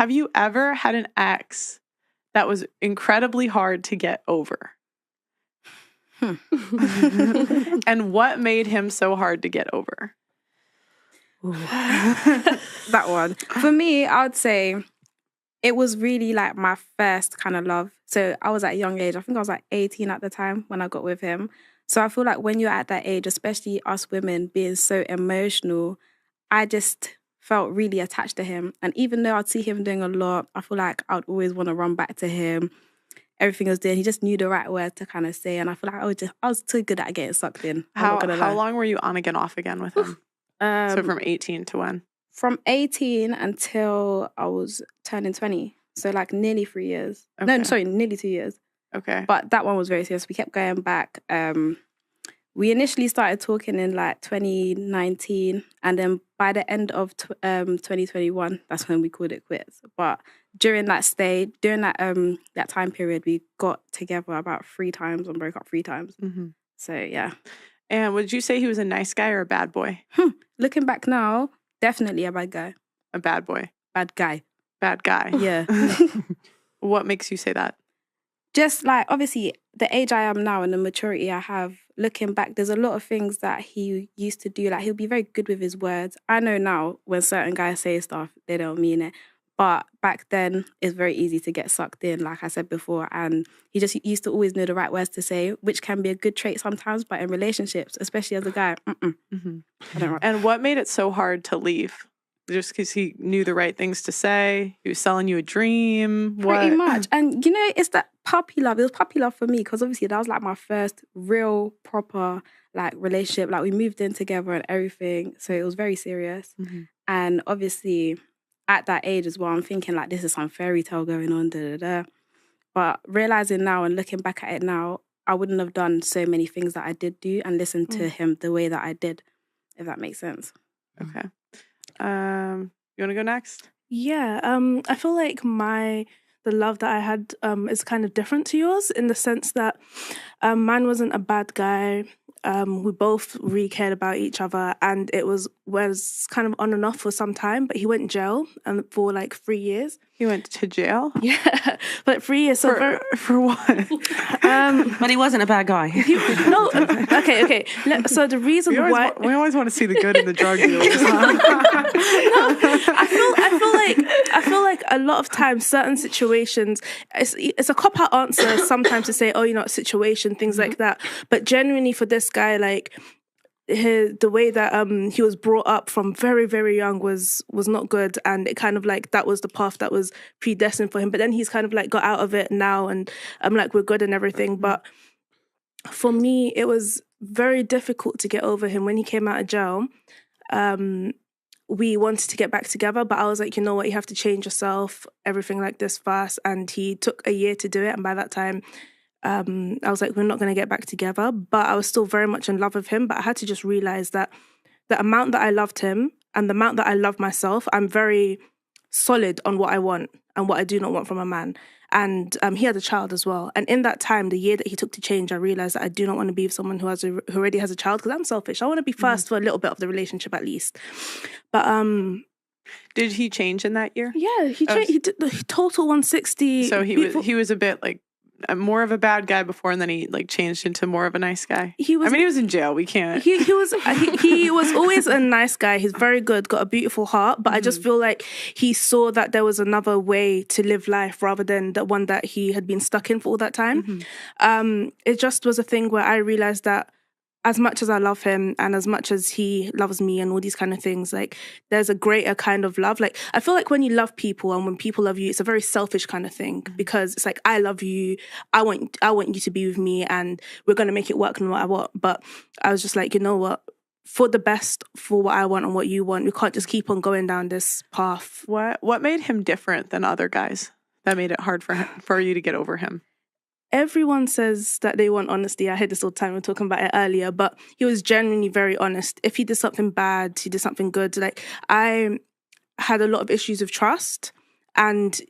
have you ever had an ex that was incredibly hard to get over? And what made him so hard to get over? That one. For me, I would say it was really like my first kind of love. So I was at a young age. I think I was like 18 at the time when I got with him. So I feel like when you're at that age, especially us women being so emotional, I just felt really attached to him. And even though I'd see him doing a lot, I feel like I'd always want to run back to him. Everything he was doing, he just knew the right word to kind of say. And I feel like I was too good at getting sucked in. How long were you on again, off again with him? So from 18 to when? From 18 until I was turning 20. So like nearly 3 years. Okay. No, sorry, nearly 2 years. Okay. But that one was very serious. We kept going back. We initially started talking in like 2019. And then by the end of 2021, that's when we called it quits. But during that that time period, we got together about 3 times and broke up 3 times. Mm-hmm. So yeah. And would you say he was a nice guy or a bad boy? Looking back now, definitely a bad guy. A bad boy? Bad guy. Bad guy. Yeah. What makes you say that? Just like, obviously, the age I am now and the maturity I have, looking back, there's a lot of things that he used to do. Like, he'll be very good with his words. I know now when certain guys say stuff, they don't mean it. But back then, it's very easy to get sucked in, like I said before. And he just used to always know the right words to say, which can be a good trait sometimes, but in relationships, especially as a guy, mm-hmm. And what made it so hard to leave? Just because he knew the right things to say? He was selling you a dream? Pretty much. And, you know, it's that puppy love. It was puppy love for me because obviously that was like my first real proper like relationship. Like we moved in together and everything. So it was very serious. Mm-hmm. And obviously at that age as well, I'm thinking like this is some fairy tale going on, But realising now and looking back at it now, I wouldn't have done so many things that I did do and listened to him the way that I did, if that makes sense. Okay. You want to go next? Yeah. I feel like the love that I had is kind of different to yours in the sense that mine wasn't a bad guy. We both really cared about each other, and it was kind of on and off for some time. But he went to jail for like 3 years. He went to jail? Yeah, for like 3 years. So for what? But he wasn't a bad guy. No. Okay. So the reason why we always want to see the good in the drug dealers. Huh? I feel like a lot of times certain situations, it's a cop-out answer sometimes to say, oh, you know, situation, things like that. But genuinely for this guy, like the way that he was brought up from very, very young was not good, and it kind of like that was the path that was predestined for him. But then he's kind of like got out of it now, and like we're good and everything. But for me, it was very difficult to get over him when he came out of jail. We wanted to get back together, but I was like, you know what, you have to change yourself, everything like this fast. And he took a year to do it. And by that time, I was like, we're not going to get back together. But I was still very much in love with him. But I had to just realize that the amount that I loved him and the amount that I love myself, I'm very solid on what I want and what I do not want from a man. And he had a child as well. And in that time, the year that he took to change, I realized that I do not want to be with someone who already has a child, because I'm selfish. I want to be first for a little bit of the relationship at least. But did he change in that year? Yeah, he changed. He did the total 160. So he was a bit like more of a bad guy before, and then he like changed into more of a nice guy. He was in jail. We can't. He was always a nice guy. He's very good, got a beautiful heart. But I just feel like he saw that there was another way to live life rather than the one that he had been stuck in for all that time. It just was a thing where I realized that as much as I love him and as much as he loves me and all these kind of things, like there's a greater kind of love. Like I feel like when you love people and when people love you, it's a very selfish kind of thing because it's like, I love you, I want you to be with me and we're going to make it work no matter what. But I was just like, you know what? For the best, for what I want and what you want, we can't just keep on going down this path. What made him different than other guys that made it hard for you to get over him? Everyone says that they want honesty. I heard this all the time. We were talking about it earlier, but he was genuinely very honest. If he did something bad, he did something good. Like I had a lot of issues with trust, and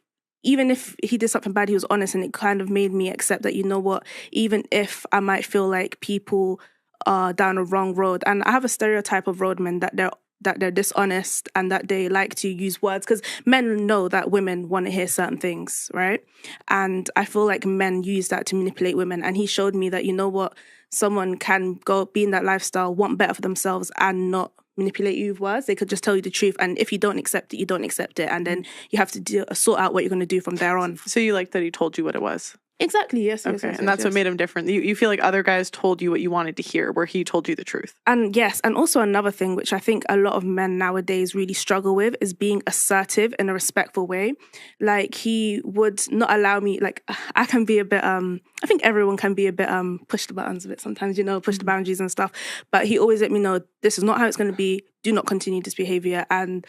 even if he did something bad, he was honest, and it kind of made me accept that, you know what, even if I might feel like people are down a wrong road, and I have a stereotype of roadmen that that they're dishonest and that they like to use words, because men know that women want to hear certain things, right? And I feel like men use that to manipulate women. And he showed me that, you know what, someone can go be in that lifestyle, want better for themselves and not manipulate you with words. They could just tell you the truth, and if you don't accept it, you don't accept it, and then you have to sort out what you're going to do from there on. So you like that he told you what it was? Exactly, yes. Okay, yes, and that's what made him different. You feel like other guys told you what you wanted to hear, where he told you the truth. And yes, and also another thing which I think a lot of men nowadays really struggle with is being assertive in a respectful way. Like, he would not allow me, like, I can be a bit, I think everyone can be a bit, push the buttons a bit sometimes, you know, push the boundaries and stuff. But he always let me know, this is not how it's going to be. Do not continue this behavior. And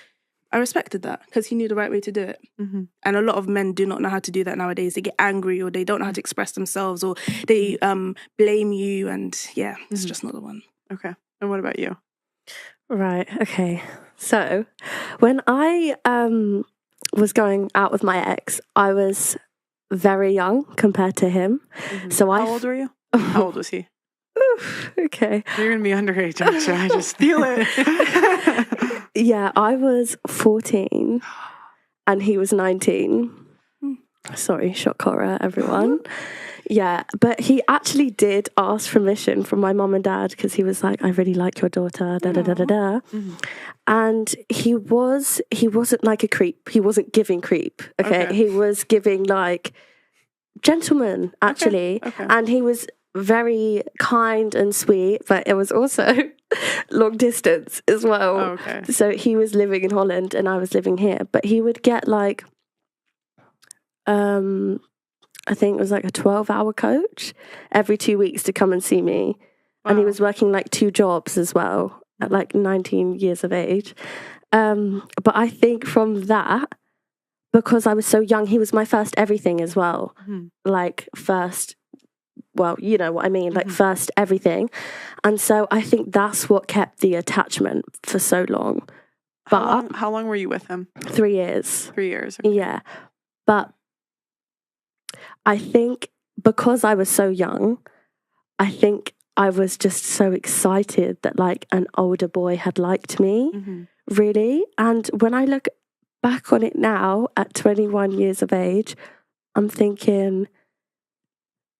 I respected that because he knew the right way to do it. Mm-hmm. And a lot of men do not know how to do that nowadays. They get angry, or they don't know how to express themselves, or they blame you. And yeah, it's just not the one. Okay. And what about you? Right. Okay. So when I was going out with my ex, I was very young compared to him. Mm-hmm. So How old were you? How old was he? Okay. You're going to be underage, actually. I just feel it. Yeah, I was 14 and he was 19. Sorry, shock horror, everyone. Yeah, but he actually did ask permission from my mum and dad, because he was like, I really like your daughter, da-da-da-da-da. Mm-hmm. And he wasn't like a creep. He wasn't giving creep, okay? He was giving like gentleman, actually. Okay. And he was very kind and sweet, but it was also long distance as well. Oh, okay. So he was living in Holland and I was living here, but he would get like I think it was like a 12-hour coach every 2 weeks to come and see me. Wow. And he was working like 2 jobs as well at like 19 years of age. But I think from that, because I was so young, he was my first everything as well. Mm-hmm. Like first, well, you know what I mean, like first everything. And so I think that's what kept the attachment for so long. But how long were you with him? 3 years. 3 years. Okay. Yeah. But I think because I was so young, I think I was just so excited that like an older boy had liked me, really. And when I look back on it now at 21 years of age, I'm thinking,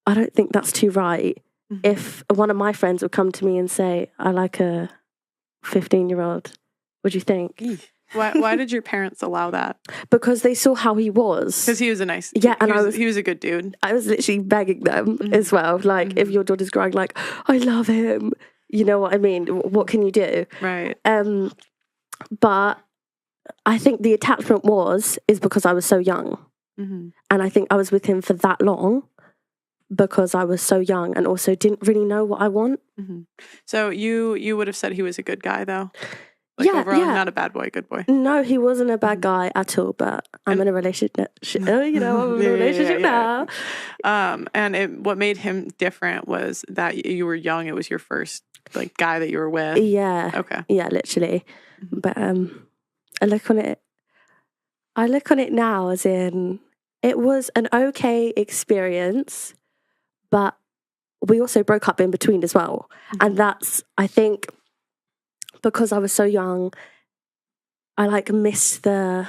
I don't think that's too right. Mm-hmm. If one of my friends would come to me and say, I like a 15-year-old, what do you think? Why did your parents allow that? Because they saw how he was. Because he was a nice... Yeah, and he was a good dude. I was literally begging them as well. Like, if your daughter's crying, like, I love him. You know what I mean? What can you do? Right. But I think the attachment is because I was so young. Mm-hmm. And I think I was with him for that long because I was so young and also didn't really know what I want. Mm-hmm. So you would have said he was a good guy, though? Like overall, not a bad boy, good boy. No, he wasn't a bad guy at all, but I'm in a relationship. I'm in a relationship now. And what made him different was that you were young. It was your first like guy that you were with. Yeah. Okay. Yeah, literally. But I look on it now as in it was an okay experience, but we also broke up in between as well. And that's, I think, because I was so young, I like missed the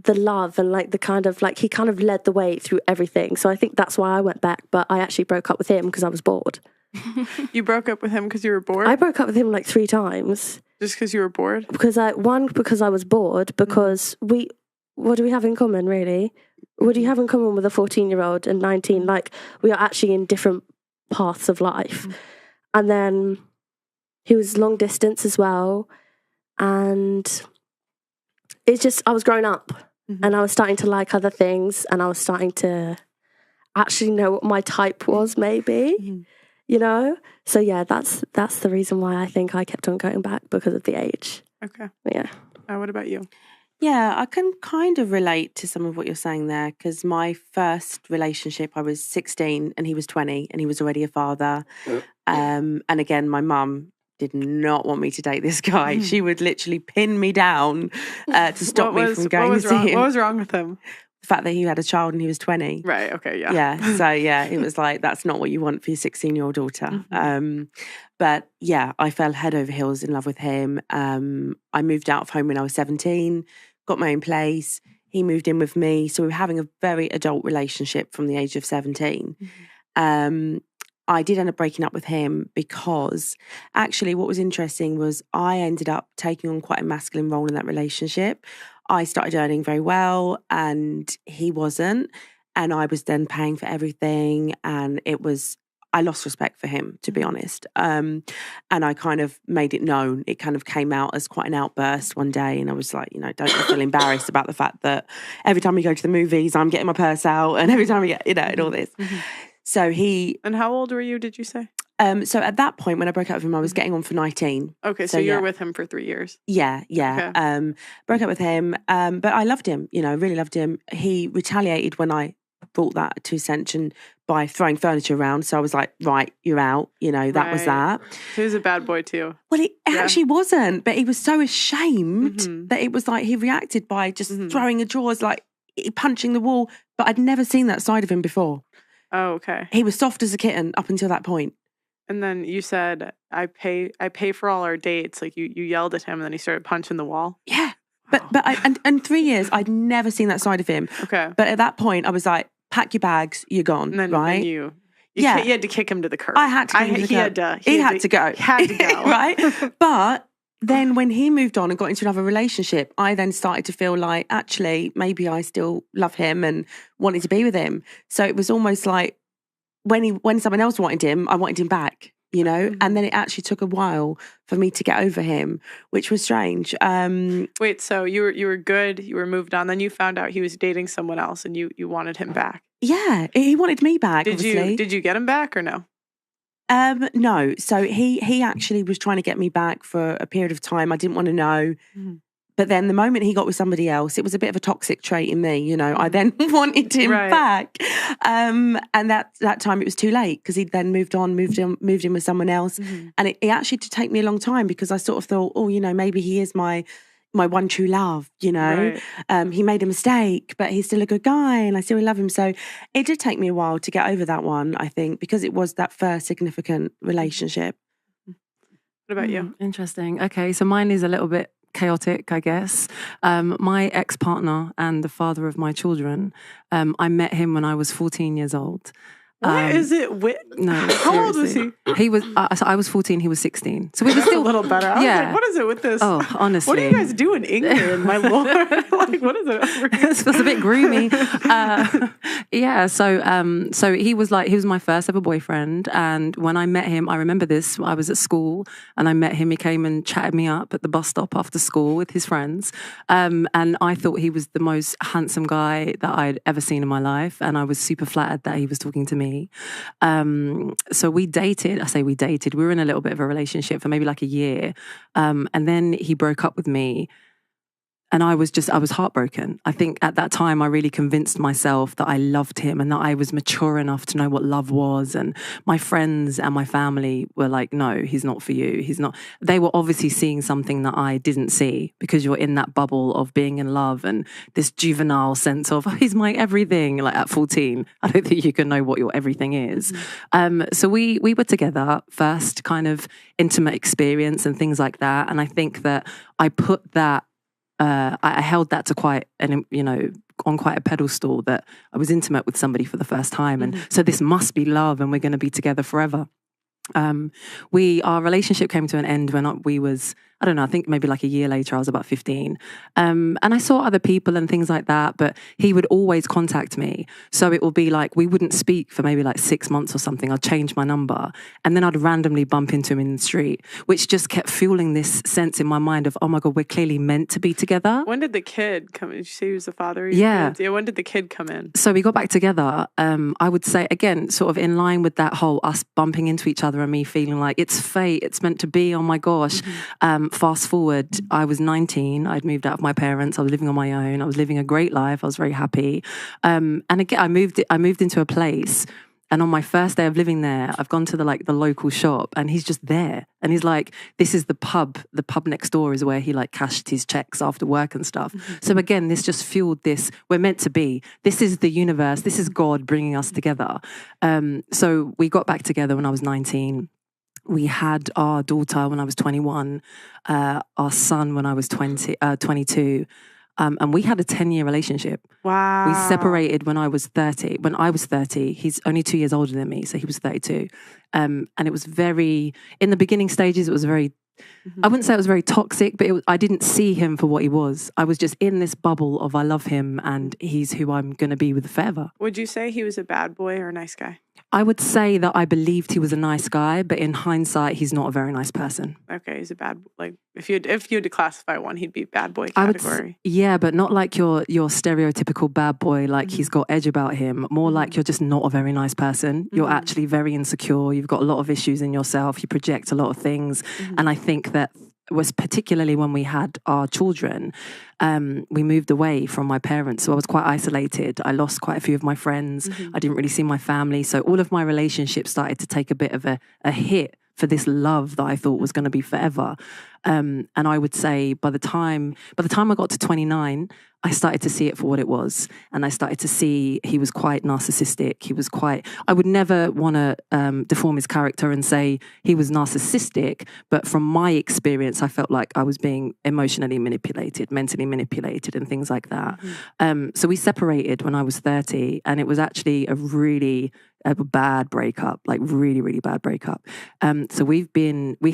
love and like the kind of like he kind of led the way through everything. So I think that's why I went back, but I actually broke up with him because I was bored. You broke up with him because you were bored? I broke up with him like 3 times. Just because you were bored? Because I was bored, because what do we have in common, really? What do you have in common with a 14-year-old and 19? Like, we are actually in different paths of life. And then he was long distance as well. And it's just, I was growing up and I was starting to like other things, and I was starting to actually know what my type was, maybe, you know? So yeah, that's the reason why I think I kept on going back, because of the age. Okay. Yeah. What about you? Yeah, I can kind of relate to some of what you're saying there, because my first relationship, I was 16 and he was 20 and he was already a father. And again, my mum did not want me to date this guy. She would literally pin me down to stop me from going to see him. What was wrong with him? The fact that he had a child and he was 20. Right. Okay. Yeah. Yeah. So yeah, it was like, that's not what you want for your 16-year-old daughter. But yeah, I fell head over heels in love with him. I moved out of home when I was 17, got my own place. He moved in with me. So we were having a very adult relationship from the age of 17. I did end up breaking up with him because actually what was interesting was I ended up taking on quite a masculine role in that relationship. I started earning very well and he wasn't. And I was then paying for everything. And I lost respect for him, to be honest. And I kind of made it known. It kind of came out as quite an outburst one day. And I was like, don't you feel embarrassed about the fact that every time we go to the movies, I'm getting my purse out. And every time we get, and all this. So And how old were you, did you say? So at that point, when I broke up with him, I was getting on for 19. Okay, so you were with him for 3 years. Yeah. Okay. Broke up with him, but I loved him, really loved him. He retaliated when I brought that to attention by throwing furniture around. So I was like, right, you're out. That was that. He was a bad boy too. Well, it actually wasn't, but he was so ashamed that it was like he reacted by just throwing a drawers, like punching the wall. But I'd never seen that side of him before. Oh, okay. He was soft as a kitten up until that point. And then you said, I pay for all our dates. Like you yelled at him and then he started punching the wall. Yeah. But and 3 years, I'd never seen that side of him. Okay. But at that point, I was like, pack your bags, you're gone, and then, right? Then you had to kick him to the curb. I had to kick him to the curb. He had to go. Had to go. Right? But then when he moved on and got into another relationship, I then started to feel like, actually, maybe I still love him and wanted to be with him. So it was almost like when someone else wanted him, I wanted him back. And then it actually took a while for me to get over him, which was strange. Wait, so you were good, you were moved on, then you found out he was dating someone else and you wanted him back. Yeah, he wanted me back, Did obviously. you get him back or no? No. So he actually was trying to get me back for a period of time. I didn't want to know. But then the moment he got with somebody else, it was a bit of a toxic trait in me, I then wanted him back. And that time it was too late because he'd then moved in with someone else. And it actually did take me a long time because I sort of thought, maybe he is my one true love, Right. He made a mistake, but he's still a good guy and I still love him. So it did take me a while to get over that one, I think, because it was that first significant relationship. What about you? Interesting. Okay, so mine is a little bit chaotic, I guess. My ex-partner and the father of my children, I met him when I was 14 years old. What is it with? No, how old was he? He was. So I was 14. He was 16. So we were still a little better. I was like, what is it with this? Oh, honestly, what do you guys do in England, my lord? Like, what is it over here? It feels a bit groomy. Yeah. So he was my first ever boyfriend, and when I met him, I remember this. I was at school, and I met him. He came and chatted me up at the bus stop after school with his friends, and I thought he was the most handsome guy that I'd ever seen in my life, and I was super flattered that he was talking to me. So we dated. I say we dated. We were in a little bit of a relationship for maybe like a year. And then he broke up with me. And I was heartbroken. I think at that time, I really convinced myself that I loved him and that I was mature enough to know what love was. And my friends and my family were like, no, he's not for you. He's not. They were obviously seeing something that I didn't see because you're in that bubble of being in love and this juvenile sense of, oh, he's my everything. Like at 14, I don't think you can know what your everything is. So we were together, first kind of intimate experience and things like that. And I think that I put that, I held that to quite on quite a pedestal, that I was intimate with somebody for the first time. And so this must be love and we're going to be together forever. Our relationship came to an end when we was, I don't know, I think maybe like a year later, I was about 15. And I saw other people and things like that, but he would always contact me. So it would be like, we wouldn't speak for maybe like 6 months or something. I'd change my number and then I'd randomly bump into him in the street, which just kept fueling this sense in my mind of, oh my God, we're clearly meant to be together. When did the kid come in? Did you say he was the father? Yeah. When did the kid come in? So we got back together. I would say, again, sort of in line with that whole us bumping into each other and me feeling like it's fate, it's meant to be, oh my gosh. Fast forward, I was 19. I'd moved out of my parents. I was living on my own. I was living a great life. I was very happy. And again, I moved into a place And on my first day of living there, I've gone to the local shop, and he's just there. And he's like, this is the pub. The pub next door is where he like cashed his checks after work and stuff. So again, this just fueled this. We're meant to be. This is the universe. This is God bringing us together. So we got back together when I was 19. We had our daughter when I was 21, our son when I was 22. And we had a 10-year relationship. Wow. We separated when I was 30. When I was 30, he's only 2 years older than me, so he was 32. And it was very, in the beginning stages, it was very, I wouldn't say it was very toxic, but I didn't see him for what he was. I was just in this bubble of I love him and he's who I'm going to be with forever. Would you say he was a bad boy or a nice guy? I would say that I believed he was a nice guy, but in hindsight, he's not a very nice person. Okay, he's a bad, like, if you had to classify one, he'd be bad boy category. Yeah, but not like your stereotypical bad boy, like he's got edge about him. More like you're just not a very nice person. You're actually very insecure. You've got a lot of issues in yourself. You project a lot of things. And I think that was particularly when we had our children, we moved away from my parents. So I was quite isolated. I lost quite a few of my friends. I didn't really see my family. So all of my relationships started to take a bit of a hit for this love that I thought was going to be forever. And I would say by the time I got to 29, I started to see it for what it was. And I started to see he was quite narcissistic. I would never want to deform his character and say he was narcissistic. But from my experience, I felt like I was being emotionally manipulated, mentally manipulated and things like that. So we separated when I was 30, and it was actually a bad breakup, like really, really bad breakup. So we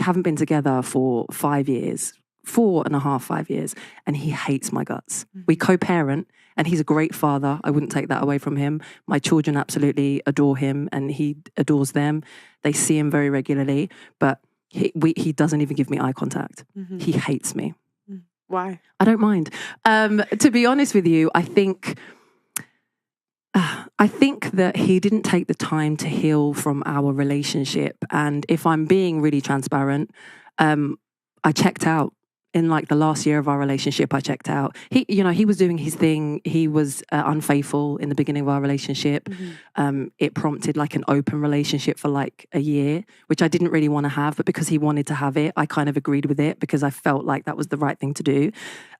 haven't been together for 5 years. 4.5, 5 years, and he hates my guts. We co-parent, and he's a great father. I wouldn't take that away from him. My children absolutely adore him, and he adores them. They see him very regularly, but he doesn't even give me eye contact. He hates me. Why? I don't mind. To be honest with you, I think that he didn't take the time to heal from our relationship, and if I'm being really transparent, I checked out. In like the last year of our relationship, I checked out. He was doing his thing. He was unfaithful in the beginning of our relationship. It prompted like an open relationship for like a year, which I didn't really want to have, but because he wanted to have it, I kind of agreed with it because I felt like that was the right thing to do.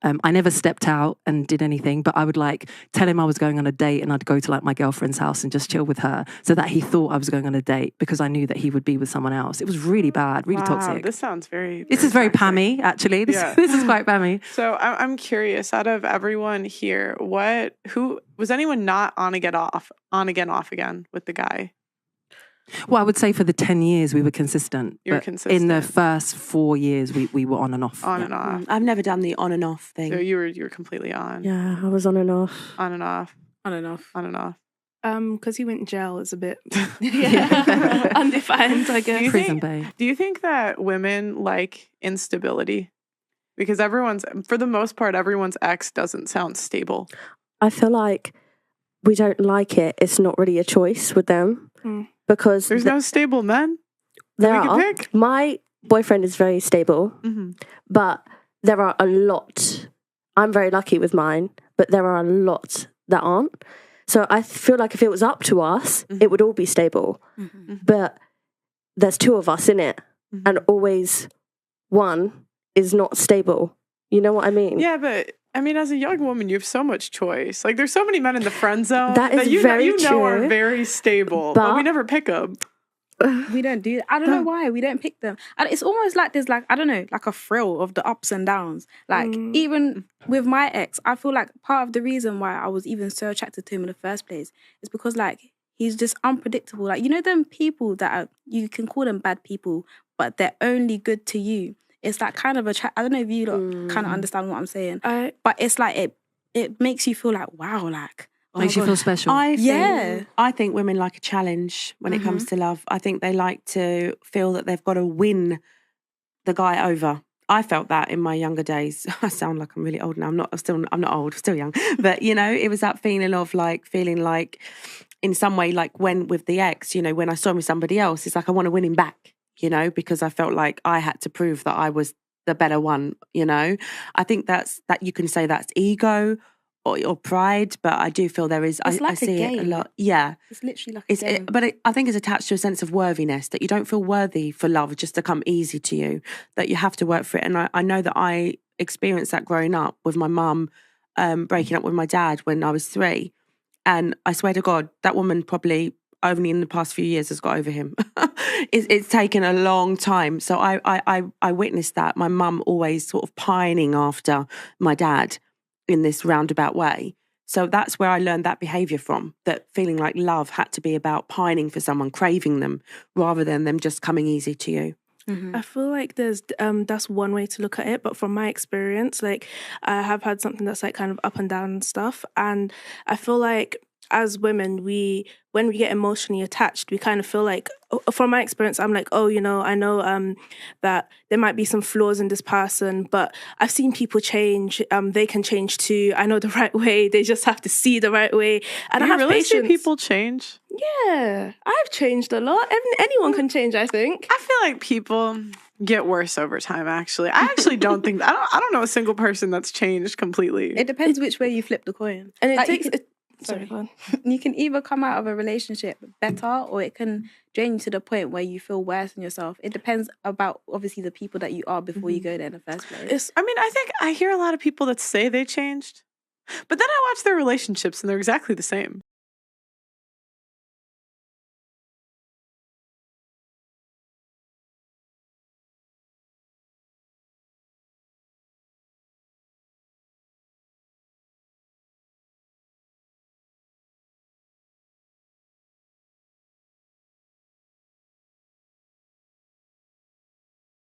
I never stepped out and did anything, but I would like tell him I was going on a date and I'd go to like my girlfriend's house and just chill with her so that he thought I was going on a date because I knew that he would be with someone else. It was really bad, really toxic. This sounds very This is very toxic. Pammy, actually. This is quite Pammy. So I'm curious, out of everyone here, who was anyone not on again, off again with the guy? Well, I would say for the 10 years we were consistent. You were but consistent. in the first 4 years we were on and off. On and off. I've never done the on and off thing. So you were completely on. Yeah, I was on and off. On and off. I don't know. On and off. Because he went in jail is a bit undefined, I guess. Do you think that women like instability? Because for the most part, everyone's ex doesn't sound stable. I feel like we don't like it. It's not really a choice with them because There's no stable men. there we can are. pick? My boyfriend is very stable, but there are a lot. I'm very lucky with mine, but there are a lot that aren't. So I feel like if it was up to us, it would all be stable. But there's two of us in it, and always one is not stable. You know what I mean? Yeah, but I mean, as a young woman, you have so much choice. Like, there's so many men in the friend zone That is you very know are true. very stable, but we But- never pick them. We don't do. I don't know why we don't pick them. And it's almost like there's like, I don't know, like a thrill of the ups and downs. Like even with my ex, I feel like part of the reason why I was even so attracted to him in the first place is because like he's just unpredictable. Like, you know, them people that are, you can call them bad people, but they're only good to you. It's like kind of I don't know if you kind of understand what I'm saying, but it's like it makes you feel like, wow, like. Oh Makes you feel special. I think women like a challenge when it comes to love. I think they like to feel that they've got to win the guy over. I felt that in my younger days. I sound like I'm really old now. I'm not old, still young. But, you know, it was that feeling of like, in some way, like when with the ex, you know, when I saw him with somebody else, it's like I want to win him back, you know, because I felt like I had to prove that I was the better one, you know. I think that you can say that's ego, or pride, but I do feel there is. It's like I a see it a game. lot. Yeah, It's literally like a game. I think it's attached to a sense of worthiness, that you don't feel worthy for love just to come easy to you, that you have to work for it. And I know that I experienced that growing up with my mum, breaking up with my dad when I was 3. And I swear to God, that woman probably only in the past few years has got over him. It's taken a long time. So I witnessed that. My mum always sort of pining after my dad in this roundabout way. So that's where I learned that behaviour from, that feeling like love had to be about pining for someone, craving them, rather than them just coming easy to you. I feel like there's that's one way to look at it, but from my experience, like I have had something that's like kind of up and down and stuff, and I feel like as women, when we get emotionally attached, we kind of feel like, from my experience, I'm like, oh, you know, I know that there might be some flaws in this person, but I've seen people change. They can change too. I know the right way. They just have to see the right way. And I You have really see patience. people change? Yeah, I've changed a lot. Anyone can change, I think. I feel like people get worse over time, actually. I actually don't think that. I don't know a single person that's changed completely. It depends which way you flip the coin. And it Like, takes... Sorry. go on. You can either come out of a relationship better, or it can drain you to the point where you feel worse in yourself. It depends about, obviously, the people that you are before you go there in the first place. I mean, I think I hear a lot of people that say they changed, but then I watch their relationships and they're exactly the same.